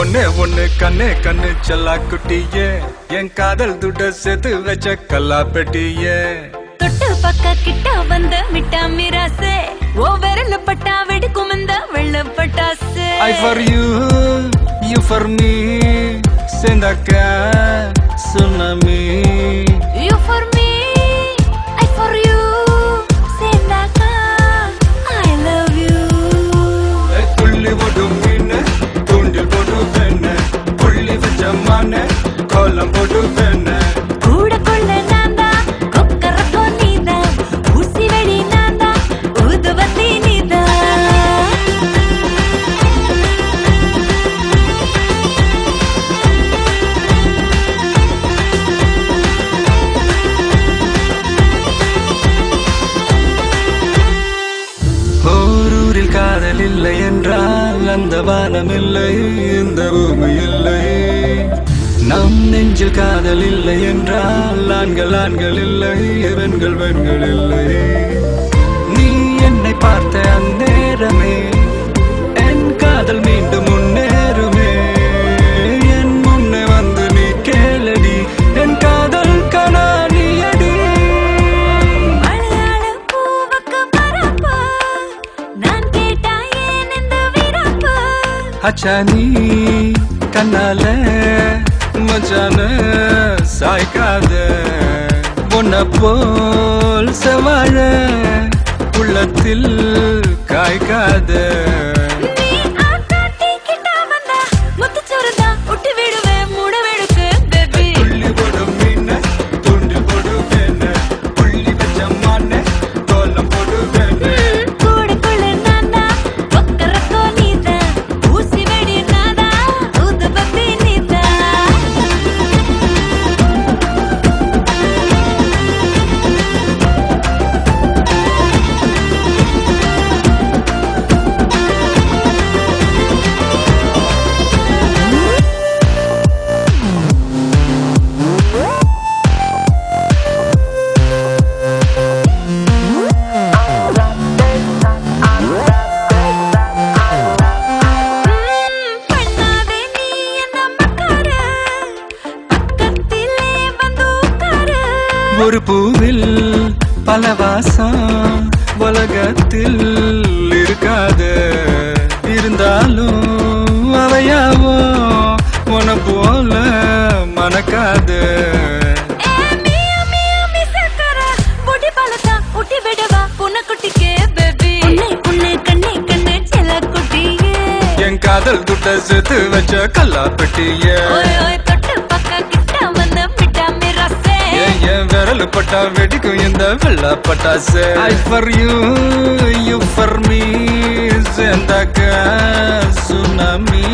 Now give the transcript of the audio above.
ஒன்னே ஒண்ணு கண்ணே கண்ணு செல்லா குட்டியே என் காதல் துட்ட சேர்த்து வச்ச கல்லா பெட்டியே தொட்டு பக்க கிட்ட வந்த மிட்டா மிராசே ஓ விரல பட்டா வெடிக்கும் இந்த வெள்ள பட்டாசே I for you, you for me சேர்ந்தாக்க tsunami You for me, I for you சேர்ந்தாக்க I love you துள்ளி போடும் மீன் தூண்டில் போட்டு பெண்ண புள்ளி வச்ச மான கோலம் போட்டு பெண்ண கூட கொள்ள நான்தா கொக்கரக்கோ நீதா ஊசி வெடி நான்தா ஊதுவத்தி நீதா ஓரூரில் காதல் இல்லை என்றால் அந்த வானம் இல்லை இந்த பூமி இல்லை நம் நெஞ்சில் காதல் இல்லை என்றால் ஆண்கள் ஆண்கள் இல்லை பெண்கள் பெண்கள் இல்லை நீ என்னை பார்த்த அந்நேரமே என் காதல் மீண்டும் முன்னேறுமே என் முன்னே வந்து நீ கேளடி என் காதல் கனானியடி மலையாள பூவுக்கு பரப்பு நான் கேட்டா ஏன் இந்த விரப்பு அச்சா நீ கண்ணால மச்சான சாய்க்காத பொன்ன போல் செவாழ உள்ளத்தில் காய்க்காத நீ ஆட்டாட்டி கிட்ட வந்தா முத்துச்சோறுதா ஒட்டி விடுவேன் மூட வெடுக்கு பேபி துள்ளி போடும் மீன துண்டு போடு வேண புள்ளி வச்ச மான கோலம் போடு வேண கூட கொள்ள நான்தா கொக்கரக்கோ நீதா ஊசி வெடி நான்தா ஊதுபத்தி நீதா பண்ணாதே நீ என்ன மக்கார பக்கத்திலே வந்து உட்காரு ஒரு பூவில் பல வாசம் உலகத்தில் இருக்காது இருந்தாலும் அவையாவோ உன போல மணக்காது மியா மியா மிசக்கர பொடி பலதா ஊட்டி விடவா புனக்குட்டிக்கே பேபி உன்னை கண்ணே கண்ணே செல்ல குட்டியே என் காதல் துட்ட சேர்த்து வச்ச கல்லா பெட்டியே ஓய் ஓய் தொட்டு பக்க கிட்ட வந்த மிட்டா மிராசே என் விரல் பட்டா வெடிக்கும் இந்த வெள்ள பட்டாசு I for you, you for me சேர்ந்தாக்க சுனாமி